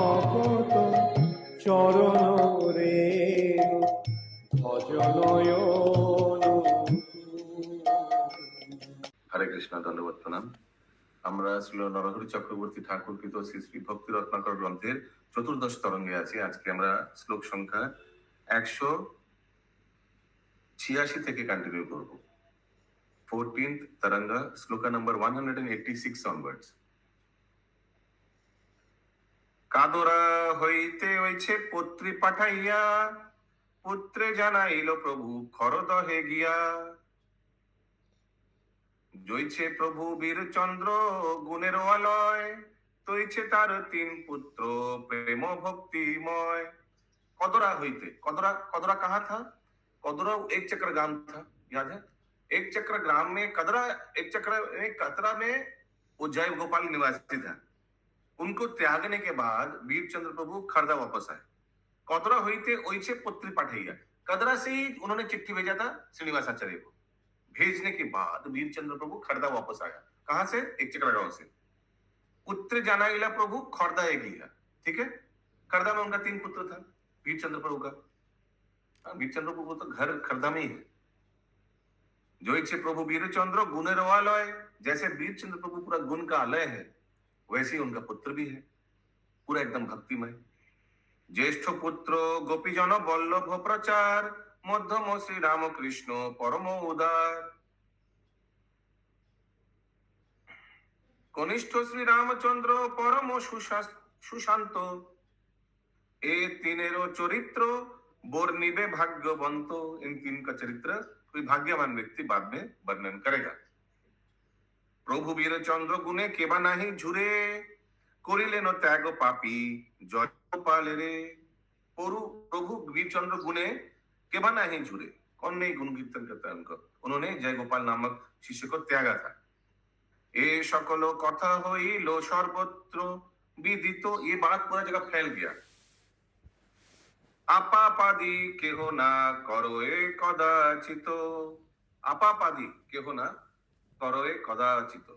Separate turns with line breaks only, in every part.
ভকত চরণ রে ভজনয়ন।
হরে কৃষ্ণ, ধন্যবাদ, প্রণাম। আমরা শ্রী নরহরি চক্রবর্তী ঠাকুর কৃত শ্রী শ্রী ভক্তি রত্নাকর গ্রন্থের চতুর্দশ তরঙ্গে আছি। আজকে আমরা শ্লোক সংখ্যা 186 থেকে কন্টিনিউ করব। 14th तरंगा, श्लोका नंबर 186 onwards। কাদরা হইতে হইছে পত্রী পাঠাইয়া, পুত্রে জানাইল প্রভু খরদহে গিয়া। জয়ছে প্রভু বীরচন্দ্র গুণের আলয়, তৈছে তার তিন পুত্র প্রেম भक्तिमय। कदरा होइते, कदरा कदरा कहाँ था? कदरा एक चक्र ग्राम था, याद है? एक चक्र ग्राम में कदरा, एक चक्र कतरा में वो जय गोपाल निवासी था। उनको त्यागने के बाद वीरचंद्र प्रभु खरदा वापस आए। कदरा होइते ओइसे पुत्री पाठैया, कदरा से ही उन्होंने चिट्ठी भेजा था श्रीनिवास आचार्य को। भेजने के बाद वीरचंद्र प्रभु खरदा वापस आया। कहां से? एक चक्र गांव से। पुत्र जानाइला प्रभु खरदा गया, ठीक है? खरदा में उनका 3 पुत्र था वीरचंद्र प्रभु का। वीरचंद्र प्रभु तो घर खरदा में ही है। जो इच्छे प्रभु वीरचंद्र गुणेर आलय, जैसे वीरचंद्र प्रभु पूरा गुण का आलय है, वैसे ही उनका पुत्र भी है, पूरा एकदम भक्तिमय। ज्येष्ठ पुत्र गोपीजन बल्लभ प्रचार, मध्यम श्री राम कृष्ण परम उदार। कनिष्ठ श्री रामचंद्र परम सुशांत, ए तीनेरो चरित्र वर्णिबे भाग्यवंत। इन 3 का चरित्र कोई भाग्यवान व्यक्ति बाद में वर्णन करेगा। प्रभु वीरचंद्र गुणे केबा नाही झुरे, करिलेन त्याग पापी जय गोपाल रे। प्रभु वीरचंद्र गुणे केबा नाही झुरे, कौन नहीं गुण कीर्तन करता है उनको? उन्होंने जय गोपाल नामक शिष्य को त्यागा था। ए सकल कथा हইল सर्वत्र विदित, ये बात पूरा जगह फैल गया। आपापादि केह ना करोए कदाचित, आपापादि केह ना करोए कदाचित।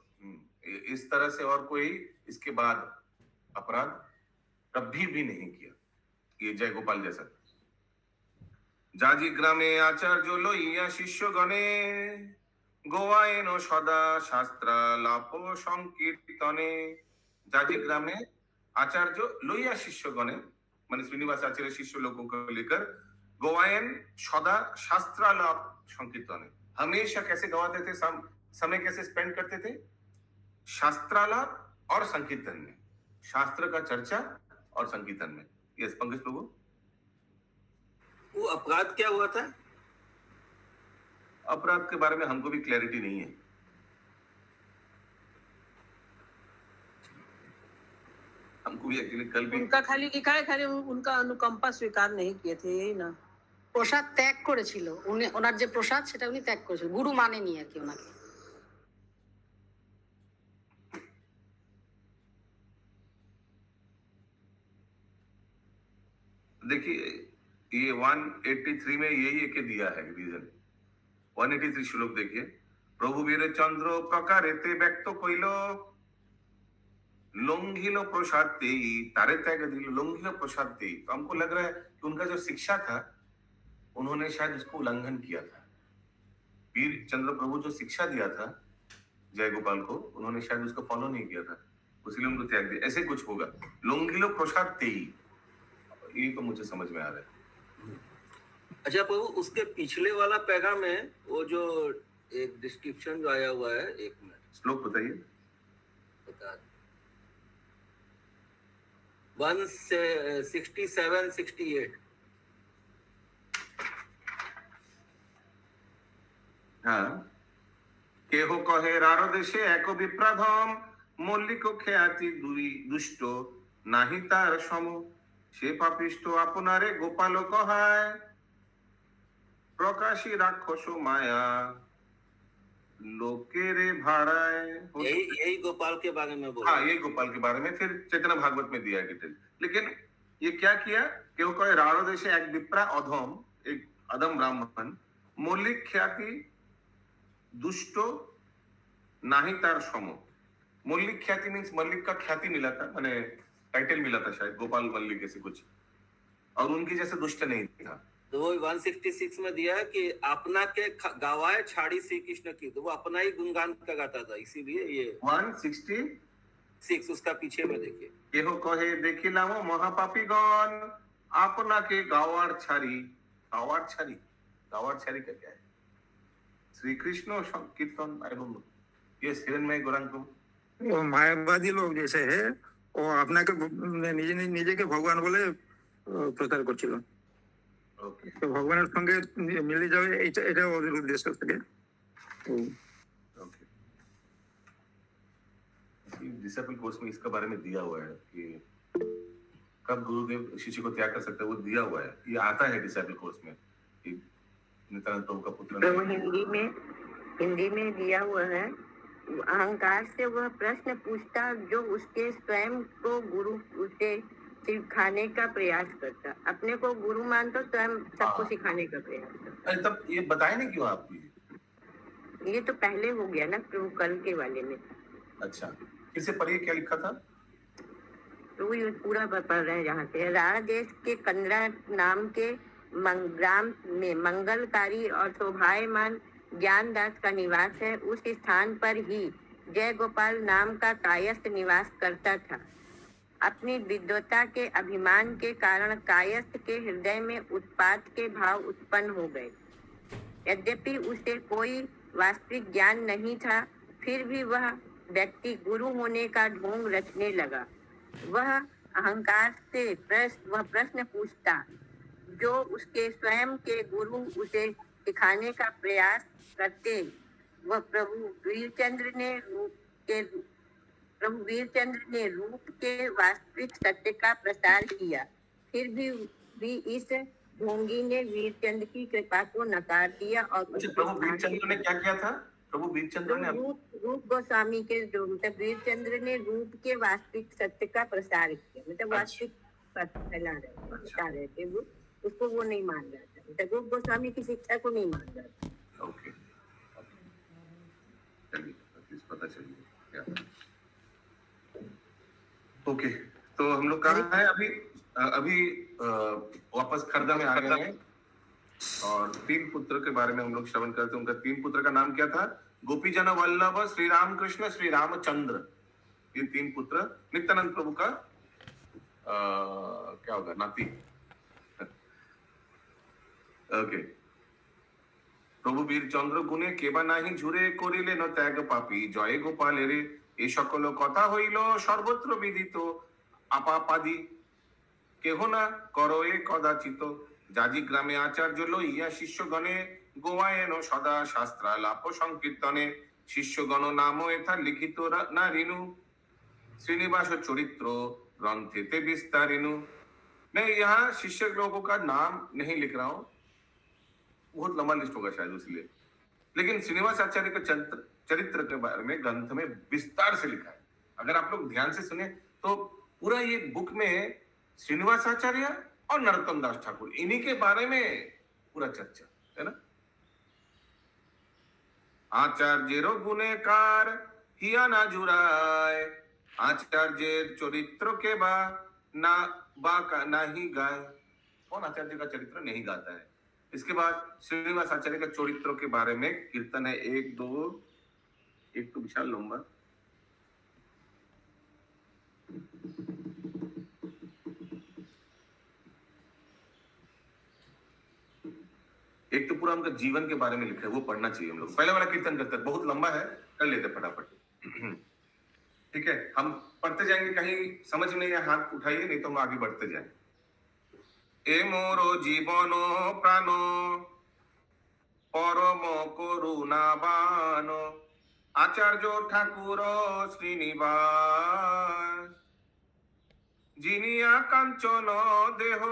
इस तरह से और कोई इसके बाद अपराध कभी भी नहीं किया, ये जय गोपाल जैसा। जाजी ग्रामे आचार्य लइया शिष्य गणे, गोवायन सदा शास्त्रालाप संकीर्तने। जाजी ग्रामे आचार्य लइया शिष्य गणे, माने श्रीनिवास आचार्य शिष्य लोगों को लेकर गोवायन सदा शास्त्रालाप संकीर्तने, हमेशा कैसे गवाते थे, समय कैसे स्पेंड करते थे? शास्त्रालाप और संकीर्तन में, शास्त्र का चर्चा और संकीर्तन में। यस पंकज प्रभु,
वो अपराध क्या हुआ था?
अपराध के बारे में हमको भी क्लैरिटी नहीं है। हमको भी एक्चुअली कल भी
उनका खाली लिखा है, खाली उनका अनुकंपा स्वीकार नहीं किए थे, यही ना।
প্রসাদ ত্যাগ করেছিল উনি, ওনার যে প্রসাদ সেটা উনি ত্যাগ করেছিল, গুরু মানেনি আর কি ওনাকে।
देखिए ये 183 में यही एक दिया है रीजन। 183 श्लोक देखिए। प्रभु वीरचंद्र प्रकारेते व्यक्त कइल, लंघिल प्रसाद तेई तारे त्याग दिल, लंघिल प्रसाद तेई। तो हमको लग रहा है कि उनका जो शिक्षा था उन्होंने शायद उसको उल्लंघन किया था। वीर चंद्र प्रभु जो शिक्षा दिया था जय गोपाल को, उन्होंने शायद उसको फॉलो नहीं किया था, इसलिए उनको त्याग दिया, ऐसे कुछ होगा। लंघिल प्रसाद तेई, ये तो मुझे समझ में आ रहा है।
अच्छा प्रभु, उसके पिछले वाला पैगाम में वो जो एक डिस्क्रिप्शन जो आया हुआ है, 1 मिनट
श्लोक बताइए।
बता 167-68।
हाँ, কেহ কহে রার দেশে এক বিপ্রাধম, মল্লিক খ্যাতি দুই দুষ্ট নাহি তার সম। সে পাপিষ্ট আপনারে গোপাল কহায়, প্রকাশী রাক্ষস মায়া लोकेरे भाड़ाए।
यही गोपाल के बारे में बोला।
हाँ, यही गोपाल के बारे में फिर चैतन्य भागवत में दिया है डिटेल। लेकिन ये क्या किया? केहू कहे रारो देशे एक विप्रा अधम, एक अधम ब्राह्मण, मौलिक ख्याति दुष्ट नाही तार सम। मल्लिक ख्याति मीन्स मल्लिक का ख्याति मिला था, माने टाइटल मिला था शायद, गोपाल मल्लिक ऐसे कुछ, और उनके जैसे दुष्ट नहीं था।
तो वो 166 में दिया है कि अपना के गवाए छाड़ी श्री कृष्ण की, तो वो अपना ही गुणगान का गाता था, इसीलिए ये
166
उसका पीछे में देखिए।
केहो कहे देखिलाम महापापीगण अपना के गावार छाड़ी। गावार छाड़ी, गावार छाड़ी का क्या है? श्री कृष्ण कीर्तन, आई डोंट नो। ये हिरण्मय गौरांग
वो मायावादी लोग जैसे है ও আপনাকে নিজেকে ভগবান বলে প্রচার করছিল।
ओके
তো ভগবানের সঙ্গে মিলে যাবে, এটা ওদের উদ্দেশ্য থাকে।
ओके। डिसाइपल कोर्स में इसका बारे में दिया हुआ है कि कब गुरुदेव शिष्य को त्याग कर सकते हैं, वो दिया हुआ है, ये आता है डिसाइपल कोर्स में कि नित्यानंद प्रभु का पुत्र
तो
नहीं।
हिंदी में दिया हुआ है। अहंकार से वह प्रश्न पूछता जो उसके स्वयं को गुरु उसे सिखाने का प्रयास करता। अपने को गुरु मानता, स्वयं सबको सिखाने का प्रयास करता।
अरे तब ये बताए नहीं क्यों आप?
ये तो पहले हो गया ना, कल के वाले में।
अच्छा, फिर से पढ़िए क्या लिखा था।
तो ये पूरा पढ़ रहे हैं जहाँ से। राणा देश के कंदरा नाम के ग्राम में मंगलकारी और शोभायमान ज्ञानदास का निवास है। उस स्थान पर ही जय गोपाल नाम का कायस्थ निवास करता था। अपनी विद्वता के अभिमान के कारण कायस्थ के हृदय में उत्पात के भाव उत्पन्न हो गए। यद्यपि उसे कोई वास्तविक ज्ञान नहीं था, फिर भी वह व्यक्ति गुरु होने का ढोंग रचने लगा। वह अहंकार से प्रश्न पूछता जो उसके स्वयं के गुरु उसे सिखाने का प्रयास करते। वह प्रभु वीरचंद्र ने रूप के वास्तविक सत्य का प्रसार किया। फिर भी इस ढोंगी ने वीरचंद्र की कृपा को नकार दिया और
प्रभु वीरचंद्र ने क्या किया था? प्रभु वीरचंद्र ने
रूप गोस्वामी के मतलब वीरचंद्र ने रूप के वास्तविक सत्य का प्रसार किया, मतलब वास्तविक सत्य फैला रहे बता रहे थे वो, उसको वो नहीं मान रहा था, मतलब रूप गोस्वामी की शिक्षा को नहीं मान रहा था।
ओके, चलिए पता चलिए क्या। ओके, तो हम लोग कहाँ हैं अभी? अभी वापस खर्दा में आ गए हैं और 3 पुत्र के बारे में हम लोग श्रवण करते हैं। उनका 3 पुत्र का नाम क्या था? गोपीजन वल्लभ, श्री राम कृष्ण, श्री रामचंद्र। ये 3 पुत्र नित्यानंद प्रभु का क्या होगा? नाती। ओके। প্রভু বীরচন্দ্র গুণে কেবা নাহি ঝুরে করিলেন ত্যাগ পাপী জয় গোপালের এই সকল কথা হইল সর্বত্র বিদিত আপাপাদি কেহ না করো এ কদাচিত যাজি গ্রামে আচার্য লইয়া শিষ্যগণে গোয়ায়েন সদা শাস্ত্রালাপ সংকীর্তনে শিষ্যগণ নাম এথা লিখিত না রিনু श्रीनिवास चरित्र ग्रंथेते विस्तारिनु। मैं यहाँ शिष्य लोगों का नाम नहीं लिख रहा हूँ, बहुत लंबा लिस्ट होगा शायद इसलिए, लेकिन श्रीनिवास आचार्य के चरित्र के बारे में ग्रंथ में विस्तार से लिखा है। अगर आप लोग ध्यान से सुने तो पूरा ये बुक में श्रीनिवास आचार्य और नरोत्तम दास ठाकुर इन्हीं के बारे में पूरा चर्चा है ना। आचार्येरो गुणेकार हिया ना जुराय आचार्येर चरित्र के बा का नहीं गाय। कौन आचार्य का चरित्र नहीं गाता है? इसके बाद श्रीनिवास आचार्य का चरित्रों के बारे में कीर्तन है 1 2 एक तो विशाल लंबा, एक तो पूरा उनका जीवन के बारे में लिखा है, वो पढ़ना चाहिए हम लोग। पहले वाला कीर्तन करते हैं, बहुत लंबा है, कर लेते फटाफट। ठीक है, हम पढ़ते जाएंगे, कहीं समझ में नहीं आए हाथ उठाइए, नहीं तो हम आगे बढ़ते जाएंगे। ए मोरो जीवन प्राण परम करुणाबान आचार्य ठाकुर श्रीनिवास जिनिया कांचन देह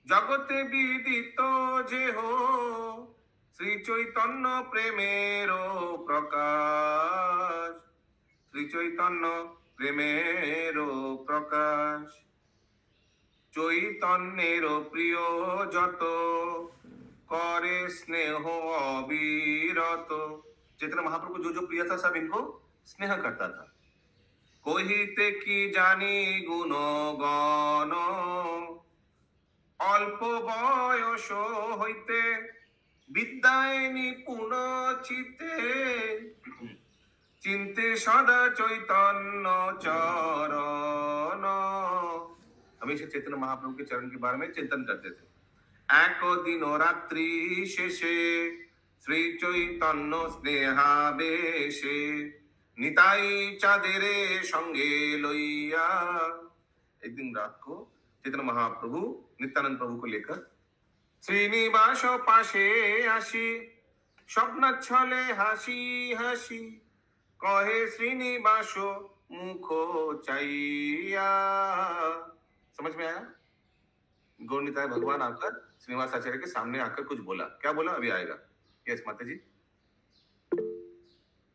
जगते विदित जे हो श्री चैतन्य प्रेमेरो प्रकाश श्री चैतन्य प्रेमेरो प्रकाश चैतन्येरो प्रिय जत करे स्नेह अविरत। चैतन्य महाप्रभु जो जो प्रिय था सब इनको स्नेह करता था। কহিতে কি জানি গুণগণ, অল্প বয়স হইতে বিদ্যায় নিপুণ চিতে, চিন্তে সদা चैतन्य चरण। हमेशा चैतन्य महाप्रभु के चरण के बारे में चिंतन करते थे। एक दिन रात्रि शेषे श्री चैतन्य स्नेहावेशे निताई चाँदेरे संगे लइया। एक दिन रात को चैतन्य महाप्रभु नित्यानंद प्रभु को लेकर श्रीनिवास पाशे आसी, स्वप्न छले हासी हासी कहे श्रीनिवास मुख चाइया। समझ में आया? गौरनिताय भगवान आकर श्रीनिवास आचार्य के सामने आकर कुछ बोला। क्या बोला? अभी आएगा। यस माता जी।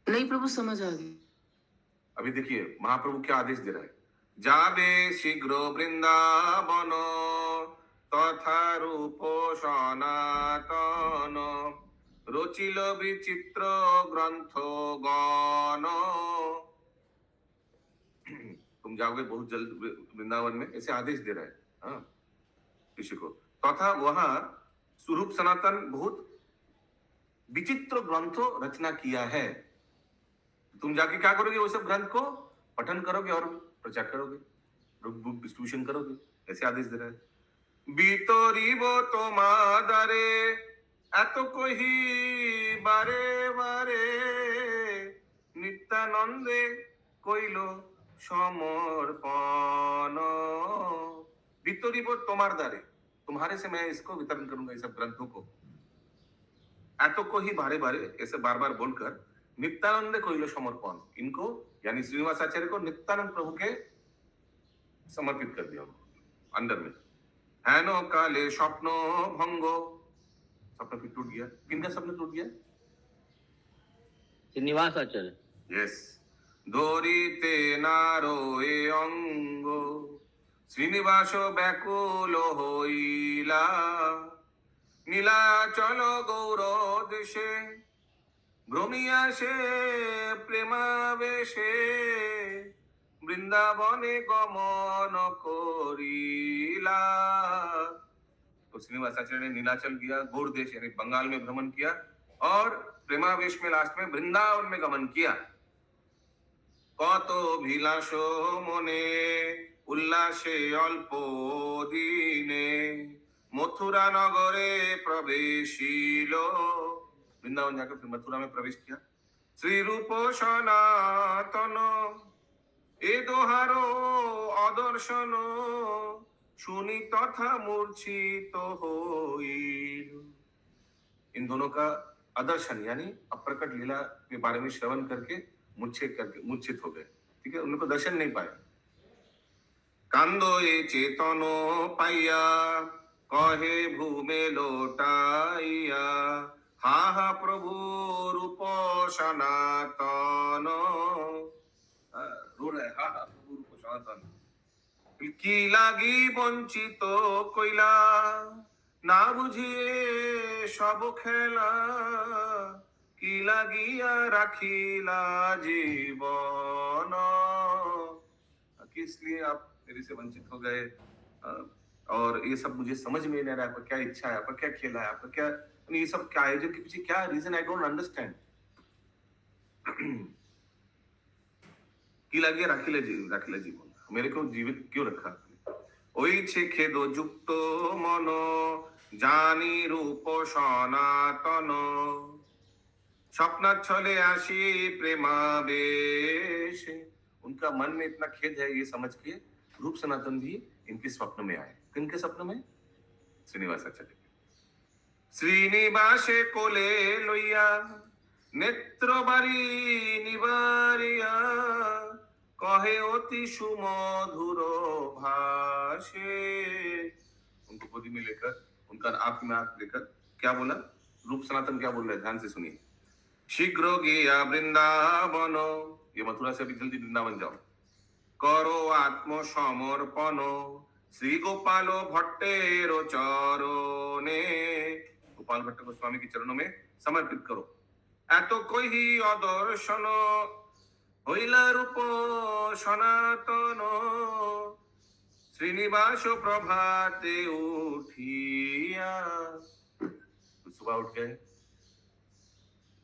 नहीं प्रभु, समझ आ गई।
अभी देखिए महाप्रभु क्या आदेश दे रहा है। जाबे शीघ्र वृंदावन तथा रूप सनातन, रचिल विचित्र ग्रंथ गण। तुम जाओगे बहुत जल्द वृंदावन में, ऐसे आदेश दे रहा है हाँ किसी को। तथा वहां स्वरूप सनातन बहुत विचित्र ग्रंथ रचना किया है। तुम जाके क्या करोगे? वो सब ग्रंथ को पठन करोगे और प्रचार करोगे, बुक डिस्ट्रीब्यूशन करोगे, ऐसे आदेश दे रहा है। बीतरीब তোমাদারে এত কহি বারে বারে, নিত্যানন্দে কইল समर्पण। बीतरीब তোমার দ্বারে, तुम्हारे से मैं इसको वितरण करूंगा, इस सब ग्रंथों को। ऐतो को ही बारे बारे ऐसे बार बार बोलकर नित्यानंद कोइलो समर्पण, इनको यानी श्रीनिवास आचार्य को नित्यानंद प्रभु के समर्पित कर दिया अंदर में। हेन काले स्वप्न भंग, स्वप्न फिर टूट गया। किनका स्वप्न टूट गया?
श्रीनिवास आचार्य।
यस। धरिते नारो ए अंग, श्रीनिवास व्याकुल हইলা, নীলাচল গৌর দেশে ভ্রমিয়া সে প্রেমাবেশে, वृंदावने गमन करिला। तो श्रीनिवास आचार्य ने नीलाचल गया, गौर देश यानी बंगाल में भ्रमण किया और प्रेमावेश में लास्ट में वृंदावन में गमन किया। कत अभिलाष मने उल्लासे अल्प दिने, मथुरा नगरे प्रवेशिल। वृंदावन जाकर फिर मथुरा में प्रवेश किया। श्री रूप सनातन ए दोहारो अदर्शन, सुनी तथा मूर्छित होइल। इन दोनों का अदर्शन यानी अप्रकट लीला के बारे में श्रवण करके मूर्छित हो गए। ठीक है, उनको दर्शन नहीं पाया। कांदो ए चेतन पाइया, कहे भूमे लोटाइया, हा हा प्रभु रूप सनातन। रो रहा है हा हा प्रभु रूप सनातन। की लागी वंचित कइला, ना बुझिए सब खेला, की लागिया राखिला जीवन। किस लिए आप मेरे से वंचित हो गए? और ये सब मुझे समझ में नहीं आ रहा है। आपका क्या इच्छा है? आपका क्या खेला है? आपका क्या ये सब क्या आयोजन के पीछे क्या रीजन? I don't understand. की लागिया राखिला जीवन, मेरे को जीवित क्यों रखा? ওই ছে খেদ যুক্ত মন, জানি রূপ সনাতন, स्वप्नाच्छले आशी प्रेमावेश। उनका मन में इतना खेद है ये समझ के रूप सनातन भी इनके स्वप्न में आए। किनके स्वप्न में? श्रीनिवास आचार्य। श्रीनिवासे कोले लइया, नेत्र बारी निबारिया, कहे अति सुमधुर भाषे। उनको गोदी में लेकर, उनका आंख में आंख लेकर क्या बोला? रूप सनातन क्या बोल रहे हैं? ध्यान से सुनिए। शीघ्र गया वृंदावन, ये मथुरा से अभी जल्दी वृंदावन जाओ। करो आत्म समर्पण, श्री गोपाल भट्टेरो चरणे, गोपाल भट्ट गोस्वामी के चरणों में समर्पित करो। एतो कोई अदर्शन, হইলা রূপ সনাতন श्रीनिवास प्रभाते उठिया। तो सुबह उठ गए।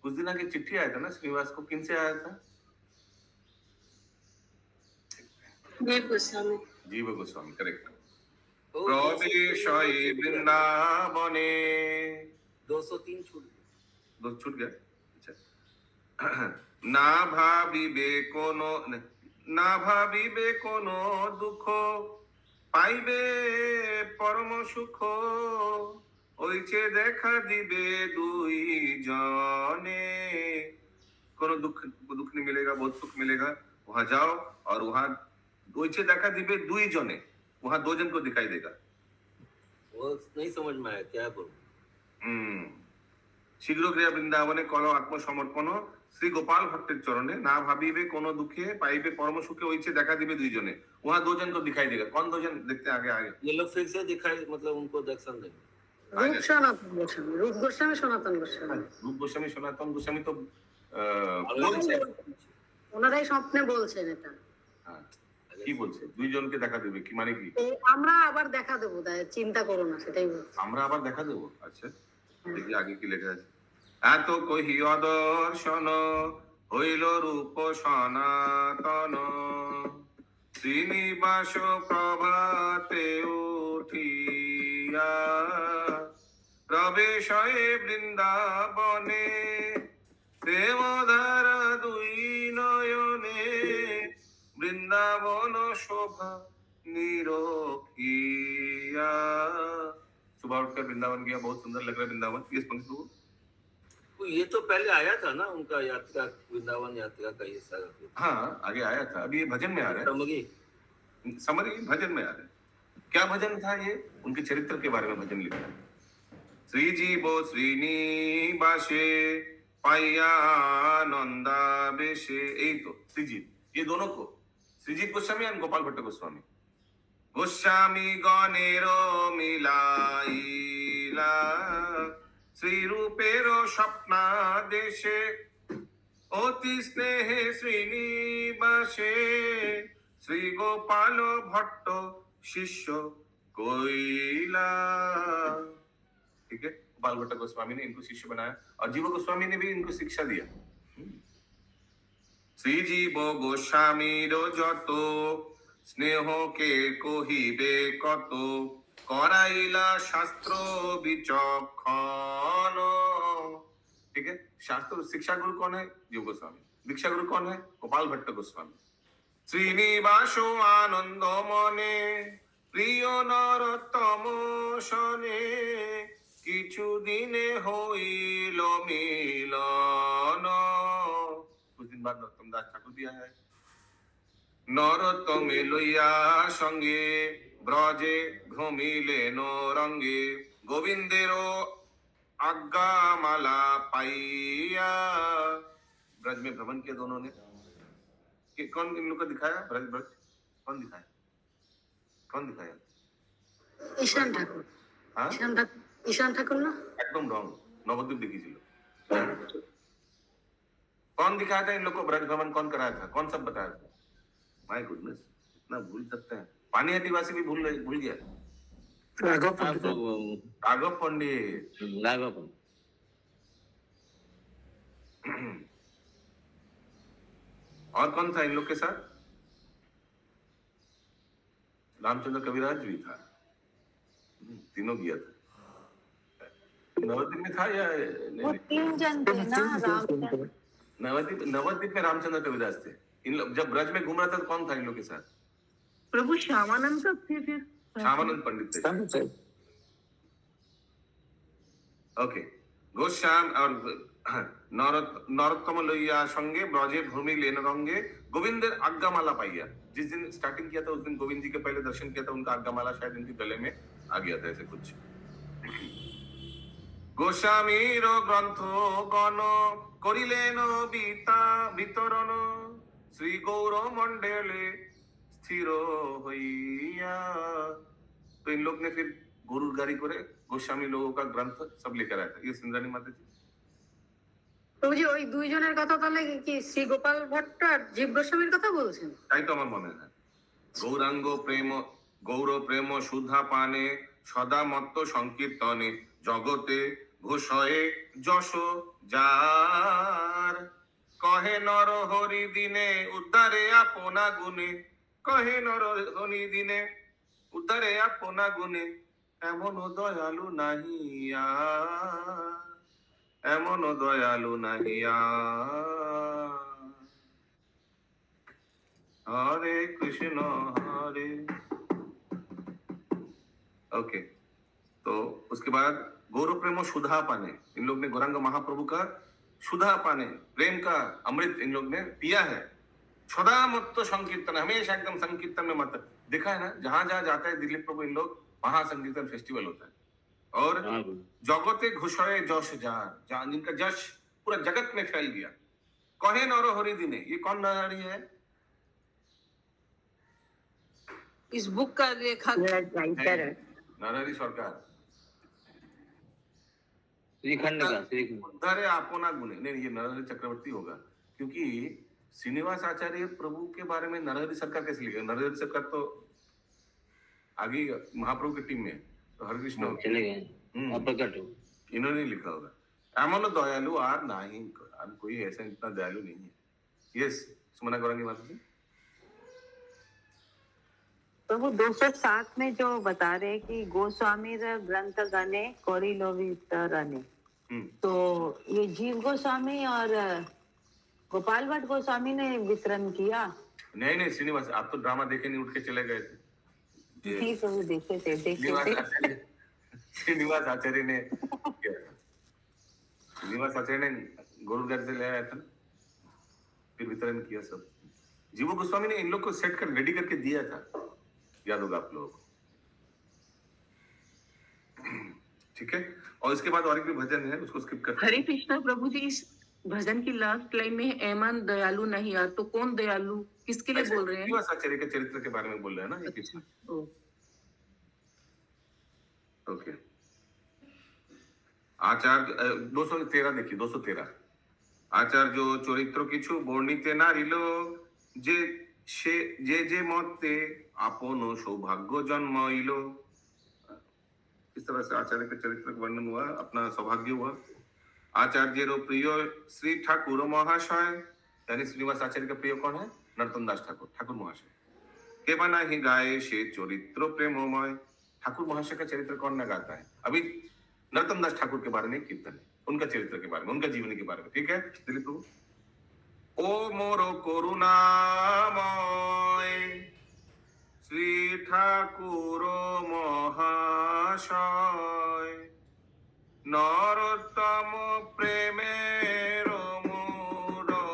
कुछ दिन आगे चिट्ठी आया था ना श्रीनिवास को, किन से आया था?
देव गोस्वामी।
जीव गोस्वामी, करेक्ट।
तो
प्रवेशये वृंदावने।
203 छूट गए।
दो छूट गया। अच्छा। ना भाविबे कोनो दुख পাইবে পরম সুখ ওইছে দেখা দিবে দুই জনে। কোনো दुख नहीं मिलेगा, बहुत सुख मिलेगा। वहां जाओ और वहां ওইছে দেখা দিবে দুই জনে, वहां दो जन को दिखाई देगा।
वो नहीं समझ में आया क्या बोलूं।
শীঘ্র গিয়া বৃন্দাবনে করো আত্মসমর্পণ শ্রী গোপাল ভट्टेर चरणे। ना भाविबे कोनो दुखे पाइबे परम सुखे ওইছে দেখা দিবে দুই জনে, वहां दो जन को दिखाई देगा। कौन दो जन देखते हैं आगे आगे।
ये लोग फिर से दिखाई मतलब उनको दर्शन देंगे।
রূপ সনাতন গোস্বামী, রূপ গোস্বামী সনাতন গোস্বামী।
रूप गोस्वामी सनातन गोस्वामी तो
বলছে।
ওনারাই স্বপ্নে বলছেন এটা।
হ্যাঁ, কি বলছে দুই জনকে দেখা দেবে, কি মানে কি?
এই আমরা আবার দেখা দেবো, তাই চিন্তা করো না, সেটাই বলছি।
আমরা আবার দেখা দেবো। আচ্ছা, দেখি আগে কি লেখা আছে। এত কহি অদর্শন হইল রূপ সনাতন শ্রীনিবাস প্রভাতে উঠিয়া প্রবেশয়ে বৃন্দাবনে দেবধারা দুই নয়নে বৃন্দাবন শোভা निरोखिया। सुबह उठकर वृंदावन गया, बहुत सुंदर लग रहा है वृंदावन। ये पंक्ति को
तो ये तो पहले आया था ना उनका यात्रा, वृंदावन यात्रा का ये सारा।
हाँ आगे आया था, अभी ये भजन में आ रहा
समझी
है। समझ भजन में आ रहा है। क्या भजन था ये? उनके चरित्र के बारे में भजन लिखा है। श्री जीवो श्रीनिवासे पाइया नंदा बेशे। यही तो श्रीजीव, ये दोनों को श्रीजीव गोस्वामी और गोपाल भट्ट गोस्वामी। गोस्वामी गणेरो मिलाइला श्री रूपेरो स्वप्ना देशे অতি স্নেহে শ্রীনিবাসে শ্রী গোপাল भट्ट शिष्य कोइला। ठीक है, गोपाल भट्ट गोस्वामी ने इनको शिष्य बनाया और जीव गोस्वामी ने भी इनको शिक्षा दिया। श्री जीव गोस्वामी যত স্নেহ কে কহিবে কত कराइला शास्त्र विचक्षण। ठीक है, शास्त्र शिक्षा गुरु कौन है? जीव गोस्वामी। दीक्षा गुरु कौन है? गोपाल भट्ट गोस्वामी। श्रीनिवास आनंद मने प्रिय नरोत्तम शने किछु दिने होइल मिलन। कुछ दिन बाद नरोत्तम दास ठाकुर भी आया है। नरोत्तम लइया संगे ब्रजे भ्रमिलेन रंगे गोविंदेरो आज्ञा माला पाइया। ब्रज में भ्रमण किया दोनों ने। कौन इन लोग को दिखाया? ब्रज ब्रज कौन दिखाया? कौन दिखाया?
ঈশান ঠাকুর।
हाँ
ঈশান ঠাকুর ना?
एकदम रॉन्ग। नवद्वीप देखी थी। कौन दिखाया था इन लोग को ब्रज भ्रमण? कौन कराया था? कौन सब बताया था? माय गुडनेस, इतना भूल सकते हैं। पानीहाटी वासी भी भूल गया।
राघव पंडित।
राघव पंडित। और कौन था इन लोग के साथ? रामचंद्र कविराज भी था। तीनों गया था। नवद्वीप में था या
वो 3 जन थे ना, रामचंद्र।
नवद्वीप में रामचंद्र कविराज थे। इन लोग जब ब्रज में घूम रहा था तो कौन था इन लोग के साथ?
प्रभु श्यामानंद कब थे फिर?
श्यामानंद पंडित थे। ओके, गोश्याम और नरोत्तम लइया संगे ब्रजे भूमि लेन रंगे गोविंद आज्ञामाला पाइया। जिस दिन स्टार्टिंग किया था उस दिन गोविंद जी के पहले दर्शन किया था, उनका आज्ञामाला शायद इनके गले में आ गया था, ऐसे कुछ। गोस्वामीर ग्रंथ गण करिलेन वितरण श्री गौर मंडले स्थिर होइया। तो इन लोग ने फिर गुरु गाड़ी करे गोस्वामी लोगों का ग्रंथ सब लेकर आया था। ये सिंधरानी माता जी।
প্রভুজি ওই দুইজনের কথা তাহলে কি শ্রী গোপাল ভট্ট আর জীব গোস্বামীর কথা বলছেন?
তাই তো আমার মনে হয়। গৌরাঙ্গ প্রেম গৌর প্রেম সুধা পানে সদা মত্ত সংকীর্তনে জগতে ঘোষয়ে যশ যার কহে নর হরি দিনে উদ্ধারে আপনা গুণে কহে নর হরি দিনে উদ্ধারে আপনা গুণে এমন দয়ালু নাহি আর এমন দয়ালু নাহি আর हरे कृष्ण हरे ओके। तो उसके बाद गौरव प्रेम और सुधा पाने, इन लोग ने गौरांग महाप्रभु का सुधा पाने प्रेम का अमृत इन लोग ने पिया है। सदा मत संकीर्तन, हमेशा एकदम संकीर्तन में मत। देखा है ना, जहां जहां जाता है दिलीप प्रभु इन लोग, वहां संकीर्तन फेस्टिवल होता है। और जगते घुसरे जश जार, जहां जिनका जश पूरा जगत में फैल गया। कहे नरो हरि दिने, ये कौन नारी है?
इस बुक का लेखक
राइटर है।
नरहरि सरकार।
श्रीखंड का श्रीखंड।
उद्धारे आपना गुणे, नहीं ये नरहरि चक्रवर्ती होगा, क्योंकि श्रीनिवास आचार्य प्रभु के बारे में नरहरि सरकार कैसे लिखा? नरहरि सरकार तो आगे महाप्रभु की टीम में, तो हरे कृष्ण
चले गए प्रकट हो।
इन्होंने लिखा होगा। एमन दयालु आर नहीं, अब कोई ऐसा इतना दयालु नहीं है। यस, सुमना गौरांगी माता जी।
प्रभु 207 में जो बता रहे कि गोस्वामी ग्रंथ गणे कोरिलोवितरणे, तो ये जीव गोस्वामी और गोपाल भट्ट गोस्वामी ने वितरण किया?
नहीं नहीं श्रीनिवास, आप तो ड्रामा देखे नहीं, उठ के चले गए थे।
नहीं प्रभु देखे थे।
श्रीनिवास आचार्य ने किया था। श्रीनिवास आचार्य ने गुरुद्वार से ले आया था, फिर वितरण किया सब। जीव गोस्वामी ने इन लोग को सेट कर रेडी करके दिया था, याद होगा आप लोगों को। ठीक है, और इसके बाद और एक भी भजन है, उसको स्किप करते हैं।
हरे कृष्णा प्रभु जी, इस भजन की लास्ट लाइन में एमन दयालु नहीं यार, तो कौन दयालु, किसके लिए बोल रहे हैं?
श्रीनिवास आचार्य के चरित्र के बारे में बोल रहे हैं ना ये कृष्ण। ओके, आचार्य 213 देखिए, 213। आचार्य जो चरित्र किछु বর্ণিতে নারিল যে সে যে যে মতে আপন सौभाग्य जन्मइल। इस तरह से आचार्य के चरित्र का वर्णन हुआ, अपना सौभाग्य हुआ। आचार्य प्रिय श्री ठाकुर महाशय, यानी श्रीनिवास आचार्य का प्रिय कौन है? नरोत्तम दास ठाकुर, ठाकुर महाशय। के बना ही गाए से चरित्र प्रेममय। ठाकुर महाशय का चरित्र कौन न गाता है? अभी नरोत्तम दास ठाकुर के बारे में कीर्तन है, उनका चरित्र के बारे में, उनका जीवनी के बारे में। ठीक है दिलीप प्रभु। ओ मोर करुणामय श्री ठाकुर महाशय, नरोत्तम प्रेमेर मूरति,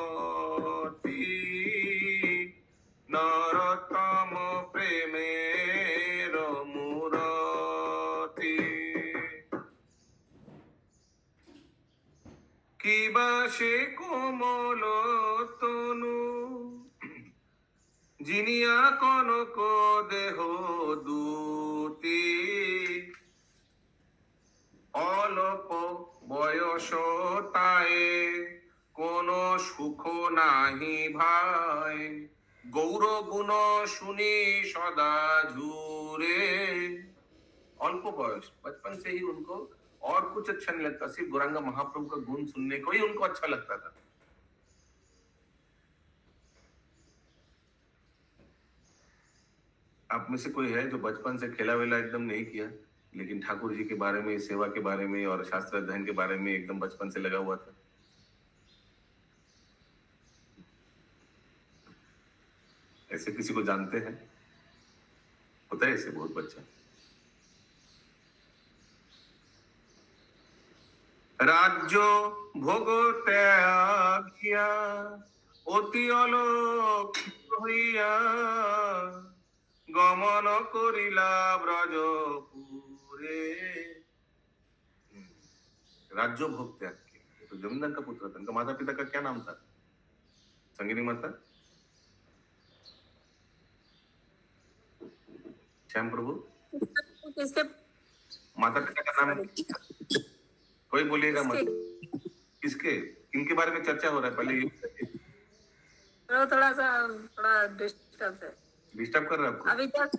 नरोत्तम प्रेमेर मूरति। কিবা সে কোমল তনু, জিনিয়া কনক দেহ দূতি, অল্প বয়স তায়ে কোন সুখ নাহি ভাই, গৌর গুণ শুনি সদা ঝুরে। अल्प बयस, बचपन से ही उनको और कुछ अच्छा नहीं लगता, सिर्फ गौरांग महाप्रभु का गुण सुनने को ही उनको अच्छा लगता था। आप में से कोई है जो बचपन से खेला वेला एकदम नहीं किया, लेकिन ठाकुर जी के बारे में, सेवा के बारे में और शास्त्र अध्ययन के बारे में एकदम बचपन से लगा हुआ था? ऐसे किसी को जानते हैं? होता है ऐसे बहुत बच्चा। राज्य भोग त्यागिया অতি অলৌক হইয়া गमन करिला ब्रजपुरे। राज्य भोग त्याग किया, तो जमींदार का पुत्र था। उनका माता पिता का क्या नाम था? संगिनी माता, श्याम प्रभु। माता पिता का नाम कोई बोलिएगा मत। किसके इनके बारे में चर्चा हो रहा है, पहले ये
थोड़ा डिस्टर्ब है
डिस्टर्ब कर रहा है आपको?
अभी तक।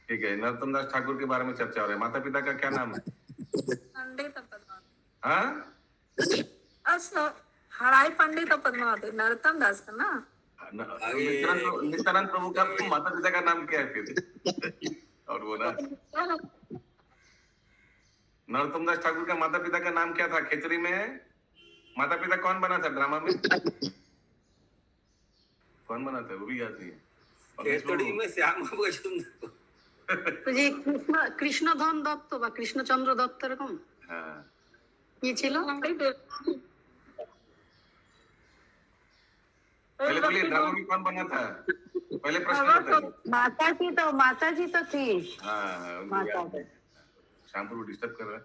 ठीक है, नरोत्तम दास ठाकुर के बारे में चर्चा हो रहा है। माता पिता का क्या नाम है?
पंडित पद्मावती,
हाँ,
हराई पंडित पद्मावती, नरोत्तम दास का ना।
नित्यानंद प्रभु का माता पिता का नाम क्या है फिर? और वो ना नरोत्तम दास ठाकुर का माता पिता का नाम क्या था? खेतरी में माता पिता कौन बना था ड्रामा में? कौन बना था वो भी याद नहीं है।
खेतड़ी में श्याम सुंदर
তো যে কৃষ্ণধন দত্ত বা কৃষ্ণচন্দ্র দত্ত এরকম
हाँ,
কি ছিল?
पहले बोलिए ड्रामा में कौन बना था? पहले प्रश्न बताइए।
माता जी तो थी।
हाँ,
माता जी।
शाम को डिस्टर्ब कर रहा है।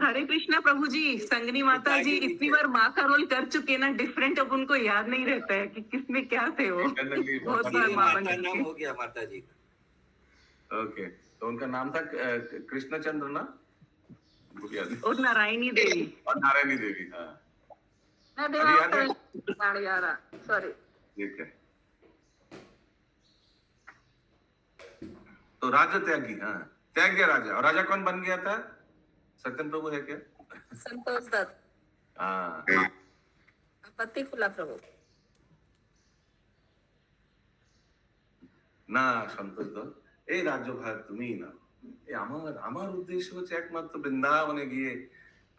हरे कृष्णा प्रभु जी, संगनी माता जी इतनी बार माँ का रोल कर चुके ना, डिफरेंट, अब उनको याद नहीं रहता है कि किसमें क्या थे वो। बहुत बार माँ
माँ
बन
का नाम
चुके।
हो गया माता जी का।
ओके, तो उनका नाम था कृष्णचंद्र ना, मुझे याद नहीं।
और नारायणी देवी।
और नारायणी देवी। हाँ,
मैं
अभी याद है?
सॉरी।
ठीक है, तो राजा त्यागी, हाँ, त्याग गया राजा। और राजा कौन बन गया था? सत्यम प्रभु है क्या?
संतोष दत्त,
हाँ,
पति फुला प्रभु।
না সন্তোষ দত্ত, এই রাজ্যভার তুমিই না। এই আমার উদ্দেশ্য হচ্ছে একমাত্র বৃন্দাবনে গিয়ে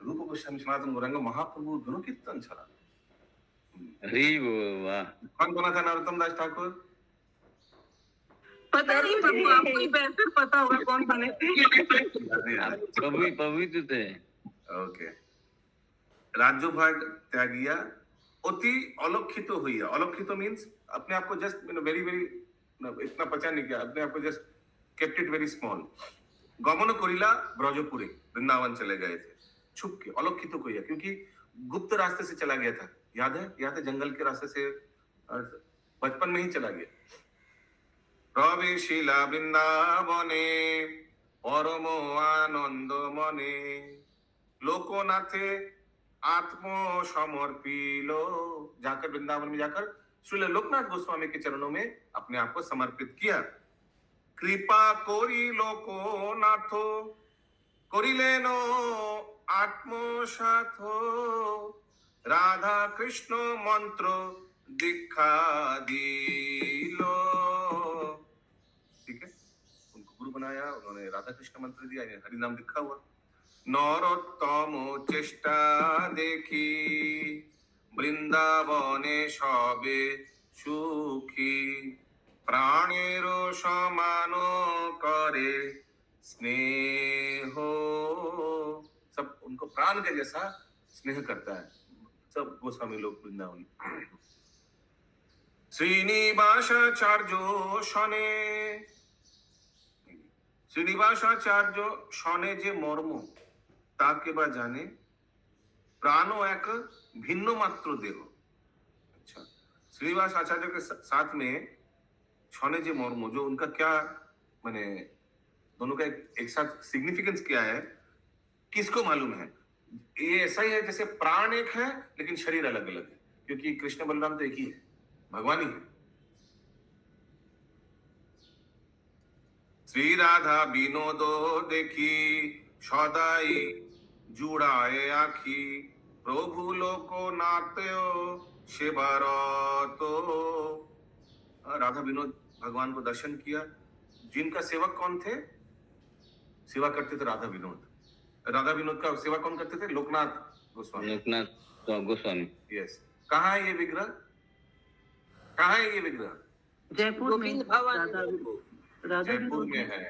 রূপ গোস্বামী সনাতন গৌরাঙ্গ মহাপ্রভুর গুণকীর্তন ছাড়া।
अरे वाह,
कौन बना था नरोत्तम दास ठाकुर?
पता नहीं प्रभु, आपको ही बेहतर पता होगा कौन बने थे।
पवित्र थे।
ओके, রাজ্যভার ত্যাগিয়া অতি অলক্ষিত হইয়া। অলক্ষিত मींस अपने आप को जस्ट वेरी वेरी इतना पचा नहीं किया, अपने आप को just kept it very small. गमन करिला ब्रजपुरे, वृंदावन चले गए थे छुप के, अलक्षित को किया, क्योंकि गुप्त रास्ते से चला गया था। याद है? याद है, जंगल के रास्ते से बचपन में ही चला गया। प्रवेशिला वृंदावने परम आनंद मने, लोकनाथे आत्म समर्पिलो। जाकर वृंदावन में जाकर श्रील लोकनाथ गोस्वामी के चरणों में अपने आप को समर्पित किया। कृपा कोरी लोकनाथ करिलेन आत्मसाथ, राधा कृष्ण मंत्र दीक्षा दिलो। ठीक है, उनको गुरु बनाया, उन्होंने राधा कृष्ण मंत्र दिया, हरि नाम दीक्षा हुआ। नरोत्तम चेष्टा देखी বৃন্দাবনে সবে সুখী, প্রাণের সমান করে स्नेह। सब उनको प्राण के जैसा स्नेह करता है सब गोस्वामी लोग वृंदावन। श्रीनिवासाचार्य शने, श्रीनिवासाचार्य शने जे मर्म ताके बा जाने, प्राणो एक भिन्न मात्र देह। अच्छा, श्रीनिवास आचार्य के साथ में छने जे मर्म, जो उनका क्या माने दोनों का एक साथ सिग्निफिकेंस क्या है, किसको मालूम है? ये ऐसा ही है जैसे प्राण एक है लेकिन शरीर अलग अलग है, क्योंकि कृष्ण बलराम तो एक ही है, भगवान ही है। श्री राधा विनोद देखी सदाई जुड़ाए आखी, प्रभु लोको नात्यो सेवारतो। राधा विनोद भगवान को दर्शन किया। जिनका सेवक कौन थे? सेवा करते थे राधा विनोद। राधा विनोद का सेवा कौन करते थे? लोकनाथ गोस्वामी।
लोकनाथ गोस्वामी।
यस। कहाँ है ये विग्रह? कहाँ है ये विग्रह?
जयपुर में,
गोविंद भवन।
जयपुर में है।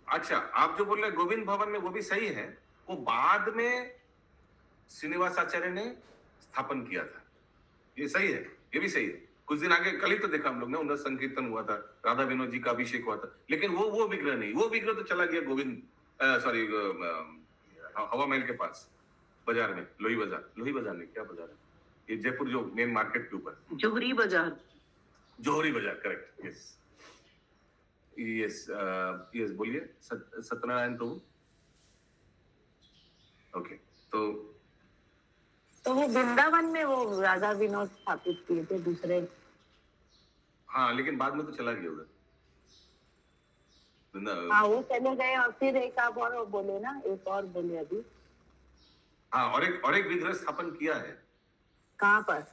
अच्छा, आप जो बोल रहे हैं गोविंद भवन में, वो भी सही है, वो बाद में श्रीनिवास आचार्य ने स्थापन किया था। ये सही है, ये भी सही है। कुछ दिन आगे कल ही तो देखा हम लोग ने, उनका संकीर्तन हुआ था, राधा विनोद जी का अभिषेक हुआ था, लेकिन वो विग्रह नहीं। वो विग्रह तो चला गया गोविंद सॉरी हवा महल के पास बाजार में, लोही बाजार में, क्या बाजार है ये, जयपुर जो मेन मार्केट के ऊपर,
जोहरी बाजार।
जोहरी बाजार, करेक्ट। यस यस यस, बोलिए सत्यनारायण प्रभु। ओके, तो
तो वो वृंदावन में वो राधा विनोद स्थापित किए थे दूसरे।
हाँ, लेकिन बाद में तो चला गया उधर
हाँ वो चले गए और फिर एक आप और बोले ना, एक और बोले अभी।
हाँ, और एक विग्रह स्थापन किया है।
कहाँ पर?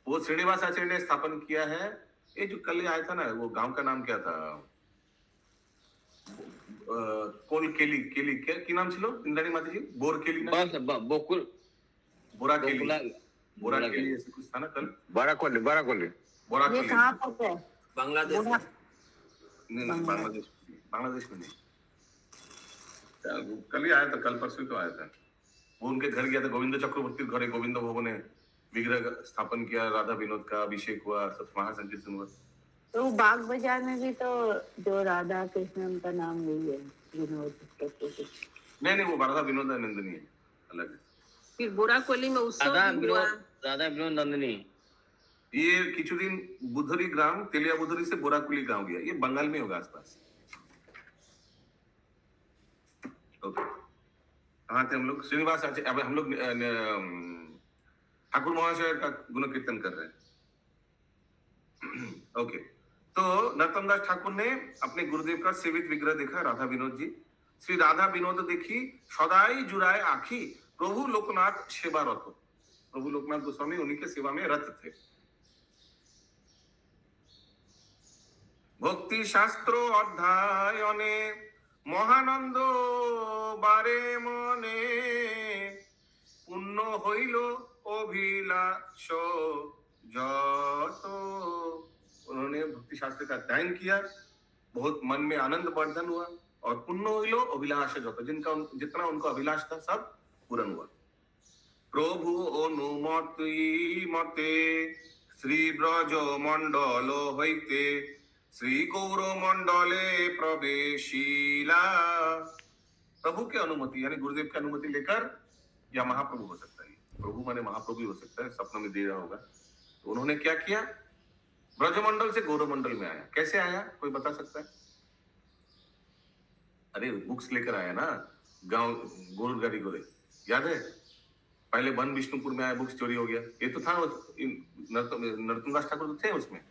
वो श्रीनिवास आचार्य ने स्थापन किया है। ये जो कल आया था ना, वो गांव का नाम क्या था? कोल केली केली क्या की नाम छिलो इंद्राणी माता जी? बोर केली ना?
बस बोकुल
बोरा केली,
बोकुला-
बोरा केली ऐसे कुछ था ना कल।
बड़ा कोली
बोरा
ये
केली
कहाँ पर है?
बांग्लादेश में।
नहीं, बांग्लादेश में नहीं। कल ही आया था, कल परसों तो आया था। वो उनके घर गया था, गोविंद चक्रवर्ती घर है, गोविंद भवन ने विग्रह स्थापन किया, राधा विनोद का अभिषेक हुआ, सब महासंकीर्तन हुआ।
तो बाग बाजार में भी तो जो राधा कृष्ण उनका नाम वही है, विनोद करके।
नहीं, वो राधा विनोद नंदनी है, अलग है।
फिर बोराकोली में उत्सव भी हुआ।
राधा विनोद नंदिनी।
ये किचुदिन बुधरी ग्राम, तेलिया बुधरी से बोराकुली गांव गया, ये बंगाल में होगा आसपास। ओके, कहाँ थे हम लोग? श्रीनिवास आचार्य। अब हम लोग ठाकुर महाशय का गुण कीर्तन कर रहे हैं। ओके, तो नरोत्तम दास ठाकुर ने अपने गुरुदेव का सेवित विग्रह देखा, राधा विनोद जी। श्री राधा विनोद देखी सदाई जुराए आखी, प्रभु लोकनाथ सेवा रत। प्रभु लोकनाथ गोस्वामी उन्हीं के सेवा में रत थे। भक्ति शास्त्र अध्ययने महानंद बारे मने, पुण्य हईल अभिलाष जत। उन्होंने भक्ति शास्त्र का अध्ययन किया, बहुत मन में आनंद वर्धन हुआ, और पुण्य हईल अभिलाष जत, जिनका जितना उनको अभिलाष था सब पूर्ण हुआ। प्रभु अनुमति मते श्री ब्रज मंडल हईते, श्री गौर मंडले प्रवेशिला। प्रभु के अनुमति यानी गुरुदेव की अनुमति लेकर, या महाप्रभु हो सकता है, प्रभु माने महाप्रभु ही हो सकता है, सपना में दे रहा होगा। तो उन्होंने क्या किया? ब्रजमंडल से गौरमंडल में आया। कैसे आया, कोई बता सकता है? अरे बुक्स लेकर आया ना, गांव गोर गाड़ी गोरे, याद है? पहले वन विष्णुपुर में आया, बुक्स चोरी हो गया। ये तो था, नरोत्तम दास ठाकुर तो थे उसमें।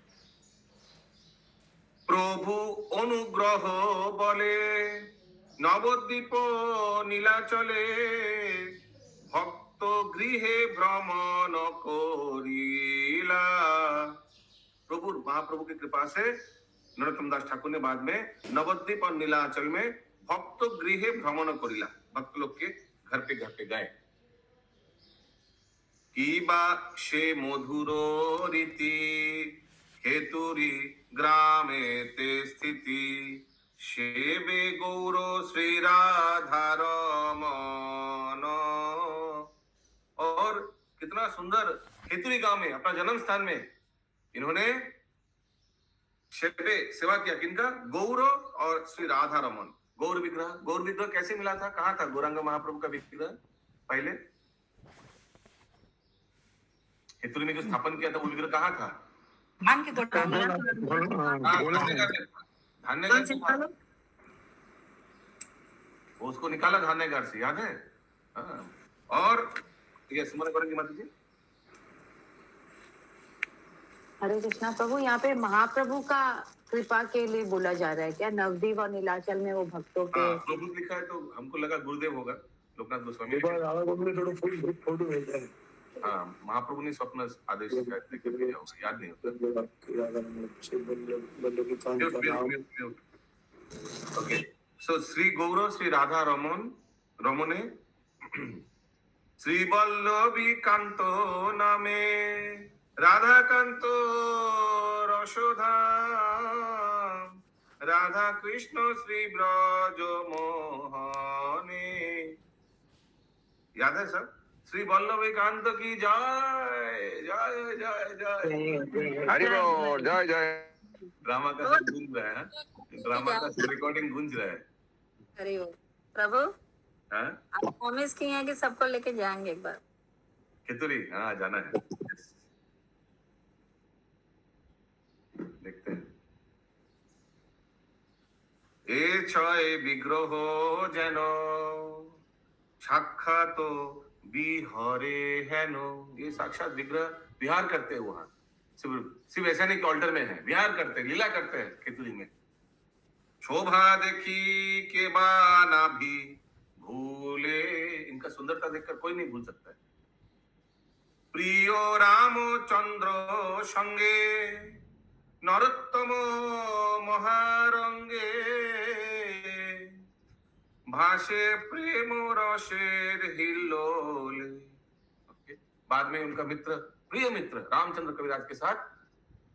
प्रभु अनुग्रह बले नवद्वीप नीलाचले, भक्त गृहे भ्रमण करिला। प्रभु महाप्रभु की कृपा से नरोत्तम दास ठाकुर ने बाद में नवद्वीप और नीलाचल में भक्त गृहे भ्रमण करिला, भक्त लोग के घर पे गए। की बा से मधुर रीति हेतुरी ग्रामे ते स्थिति, सेवे गौर श्री राधा रमन। और कितना सुंदर हेतुरी गांव में, अपना जन्म स्थान में इन्होंने सेवा किया। किनका? गौर और श्री राधा रमन। गौर विग्रह कैसे मिला था? कहाँ था गौरांग महाप्रभु का विग्रह? पहले हेतुरी में जो स्थापन किया था वो विग्रह कहाँ था?
मान के
वो उसको निकाला धान्यगार से, याद है? हाँ। और ये स्मरण करेंगे माता जी।
हरे कृष्णा प्रभु, यहाँ पे महाप्रभु का कृपा के लिए बोला जा रहा है क्या? नवद्वीप और नीलाचल में वो भक्तों के
प्रभु लिखा है, तो हमको लगा गुरुदेव होगा, लोकनाथ गोस्वामी। हाँ, महाप्रभु ने स्वप्न आदेश याद नहीं होता। ओके, सो श्री गौर श्री राधा रमने श्री वल्लभी कांत नामे, राधा कांत रसोधा, राधा कृष्ण श्री ब्रज मोहने। याद है सब? श्री वल्लभी कांत की जय जय जय जय।
हरि बोल, जय जय।
ड्रामा का सब गूंज रहा है, ड्रामा का रिकॉर्डिंग गूंज रहा है।
अरे प्रभु,
हाँ,
आप प्रॉमिस किए हैं कि सबको लेके जाएंगे एक बार।
खितुरी, हाँ जाना है, देखते हैं। ए छय विग्रह जेन साक्षात बिहारे है नो, ये साक्षात विग्रह विहार करते हैं वहां। सिर्फ ऐसा नहीं कि ऑल्टर में है, विहार करते हैं, लीला करते हैं केतुली में। शोभा देखी के बाना भी भूले, इनका सुंदरता देखकर कोई नहीं भूल सकता है। प्रिय रामचंद्र संगे नरोत्तम महारंगे, भाषे प्रेम रसेर हिल्लोले। बाद में उनका मित्र, प्रिय मित्र रामचंद्र कविराज के साथ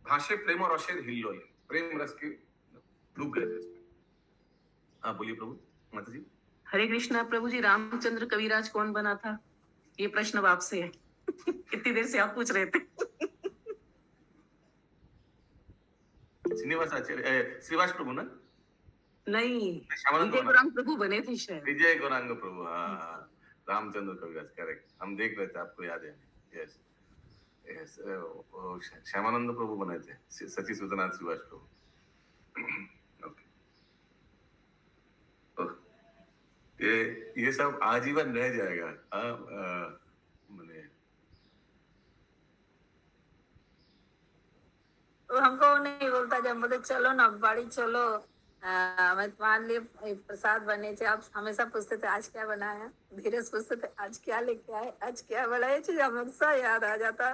भाषे प्रेम रसेर हिल्लोले, प्रेम रस के डूब गए थे इसमें। हाँ बोलिए प्रभु माता जी।
हरे कृष्णा प्रभु जी, रामचंद्र कविराज कौन बना था? ये प्रश्न अब आपसे है। कितनी देर से आप पूछ रहे थे।
श्रीनिवास आचार्य, श्रीवास प्रभु ना?
नहीं,
श्यामानंद
विजय
बना।
गौरांग प्रभु बने थे शायद।
विजय गौरांग प्रभु, हाँ रामचंद्र कविराज, करेक्ट। हम देख रहे थे, आपको याद है? यस यस, श्यामानंद प्रभु बने थे, सची सुधनाथ श्रीवास प्रभु। ओके, ये सब आजीवन रह जाएगा। मैंने
वो हमको नहीं बोलता, जब बोले चलो ना बाड़ी चलो, मैं तुम्हारे लिए प्रसाद बने थे, आप हमेशा पूछते थे आज क्या बनाया, धीरज पूछते थे आज क्या लेके आए, आज क्या बनाए, चीज हमेशा याद आ जाता।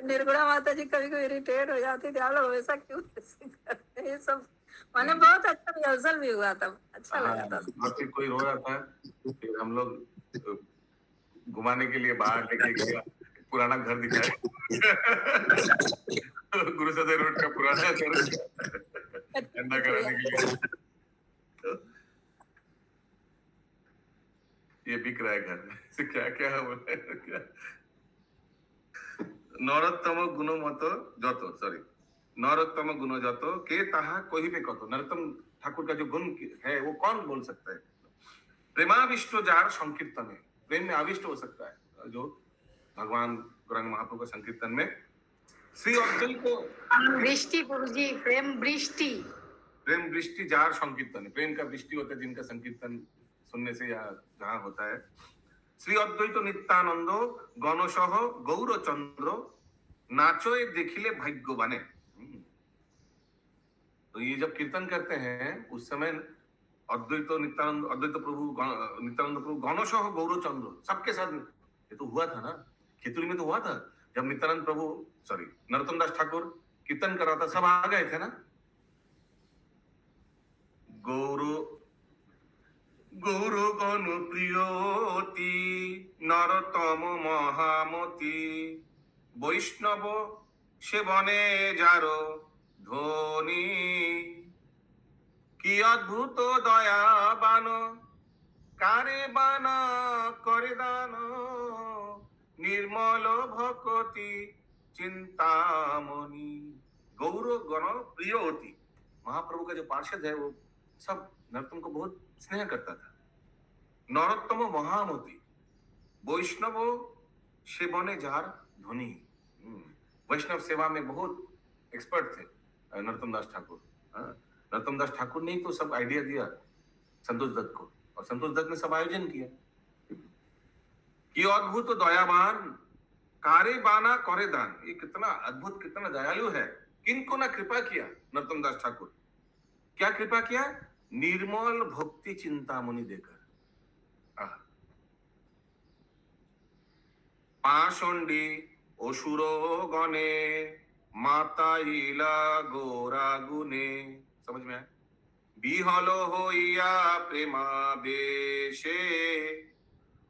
निर्गुणा माता जी कभी कभी इरिटेट हो जाती थी, आप लोग हमेशा क्यों ऐसे करते हैं? ये सब मैंने बहुत अच्छा रिहर्सल भी हुआ था, अच्छा लगा था।
और फिर कोई रो रहा था, फिर हम लोग घुमाने के लिए बाहर लेके गया, पुराना घर दिखाया। गुरु सदय रोड का पुराना घर ठंडा कराने के लिए। ये बिक रहा है घर में, क्या क्या है? नरोत्तम गुण मत जतो, सॉरी, नरोत्तम गुण जतो के ताहा कहिबे कत। नरोत्तम ठाकुर का जो गुण है वो कौन बोल सकता है? प्रेमाविष्ट जार संकीर्तन, प्रेम में आविष्ट हो सकता है जो भगवान गौरांग महाप्रभु का संकीर्तन में श्री अद्वैत को
वृष्टि गुरुजी, प्रेम वृष्टि,
प्रेम वृष्टि जार संकीर्तन, प्रेम का वृष्टि होता है जिनका संकीर्तन सुनने से या जहां होता है। श्री अद्वैत नित्यानंद गणसह गौर चंद्र नाचोए देखिले भाग्यवाने। तो ये जब कीर्तन करते हैं उस समय अद्वैत नित्यानंद, अद्वैत प्रभु, नित्यानंद प्रभु गणसह गौर चंद्र सबके साथ, ये तो हुआ था ना खेतुरी में, तो हुआ था जब नित्यानंद प्रभु, सॉरी नरोत्तम दास ठाकुर कीर्तन कर रहा था, सब आ गए थे ना। गौरो गौर गण प्रियति नरोत्तम महामति, वैष्णव सेवने जारो ध्वनि, কি অদ্ভুত দয়াবান, কারে বান করে দান, निर्मल भक्ति चिंतामणि। गौर गण प्रिय होती, महाप्रभु का जो पार्षद है वो सब नरोत्तम को बहुत स्नेह करता था। नरोत्तम महामति, वैष्णव सेवने जार ध्वनि, वैष्णव सेवा में बहुत एक्सपर्ट थे नरोत्तम दास ठाकुर। नरोत्तम दास ठाकुर ने ही तो सब आइडिया दिया संतोष दत्त को, और संतोष दत्त ने सब आयोजन किया। कि अद्भुत दयावान, कारे बाना करे दान, ये कितना अद्भुत, कितना दयालु है। किनको ना कृपा किया नरोत्तम दास ठाकुर, क्या कृपा किया? निर्मल भक्ति चिंतामणि देकर। पाषंडी असुर गणे माता इला गोरा गुने, समझ में आया? बिहल होइया प्रेमावेशे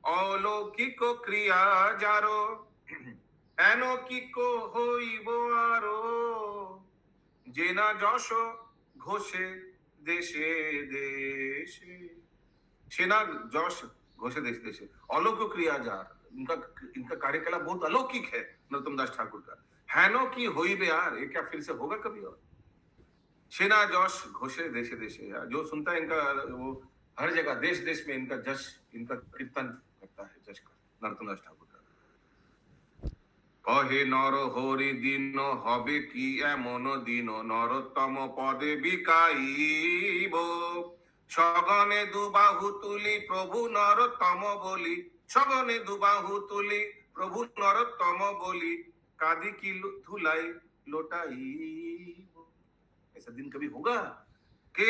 अलौकिक क्रिया जारो, अलौकिक হইব আরো, জেনা যশ ঘোষে দেশে দেশে, সেনা যশ घोषे देश देशे। अलौकिक क्रिया जार, इनका कार्यकलाप बहुत अलौकिक है नरोत्तम दास ठाकुर का। हैनो की होई बे यार, ये क्या फिर से होगा कभी और? सेना जश घोषे देशे देशे, यार जो सुनता है इनका वो हर जगह देश देश में इनका जश, इनका कीर्तन करता है, जश का नरोत्तम दास ठाकुर का। कहे नर हरि दिन हबे की एमन दिन, नरोत्तम पदे बिकाइब, सगने दुबाहु तुली प्रभु नरोत्तम बोली সগনে দুবাহু তুলি প্রভু নরোত্তম বলি कादी की धुलाई लोटाई। ऐसा दिन कभी होगा कि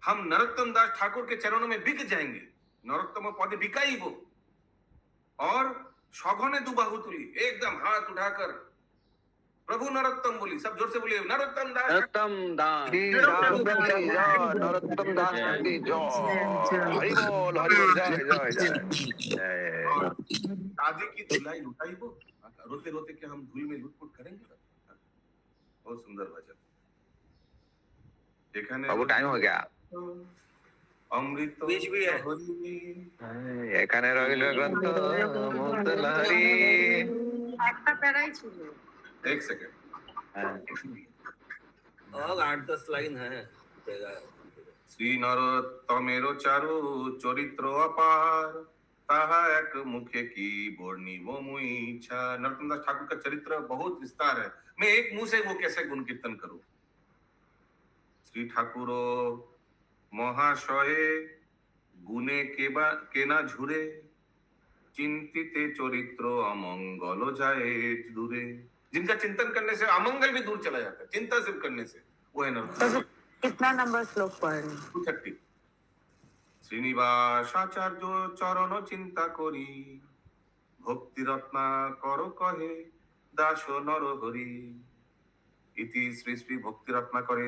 हम नरोत्तम दास ठाकुर के चरणों में बिक जाएंगे, नरोत्तम पदे बिकाई वो, और सघने दुबाहु तुली एकदम हाथ उठाकर प्रभु नरोत्तम बोली, सब जोर से बोलिए नरोत्तम दास
नरोत्तम दास
नरोत्तम दास की जय, हरि बोल जय जय जय।
कादी की धुलाई लुटाई वो, रोते रोते क्या हम धूल में लुटपुट करेंगे? बहुत सुंदर भजन।
बाबू टाइम हो गया,
अमृत
बीच भी है।
এখানে রইল গ্রন্থ মুক্ত লহরী।
একটা প্যারাই ছিল।
एक सेकंड,
और 8-10 लाइन है
श्री नरोत्तमेरो चारु चरित्र अपार ताहा एक मुखे की बोर्णिमो मुई इच्छा। नरोत्तम दास ठाकुर का चरित्र बहुत विस्तार है, मैं एक मुंह से वो कैसे गुण कीर्तन करूं। श्री ठाकुरो महाशये गुणे केना झुरे चिंतिते चरित्र अमंगल जाए दूरे। जिनका चिंतन करने से अमंगल भी दूर चला जाता है, चिंता सिर्फ करने से, वो है नरोत्तम।
कितना नंबर श्लोक पढ़ रहे हैं?
230। श्रीनिवास आचार्य चरण चिंता करी भक्ति रत्ना कर कहे दास नर हरि। इति श्री श्री भक्ति रत्ना करे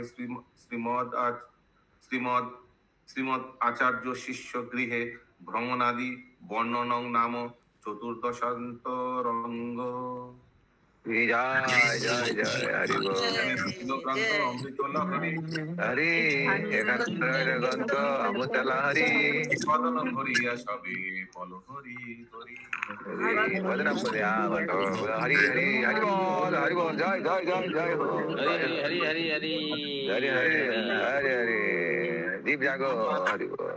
श्रीमद आचार्य शिष्य गृहे भ्रमणादि वर्णनं नाम चतुर्दशान्तरंग।
जय जय जय हरि बोल
अमृत लहरी
हरि एकांत ग्रंथ अमृत लहरी
सदन हरिया सबे फल हरि हरि
वदन पदया हरि हरि हरि बोल जय जय जय जय हो
हरि हरि हरि हरि
हरि हरि हरि हरि दीप जागो हरि बोल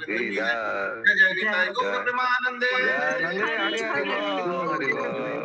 जय जय निताय गौर प्रेमानंदे
हरि हरि बोल हरि बोल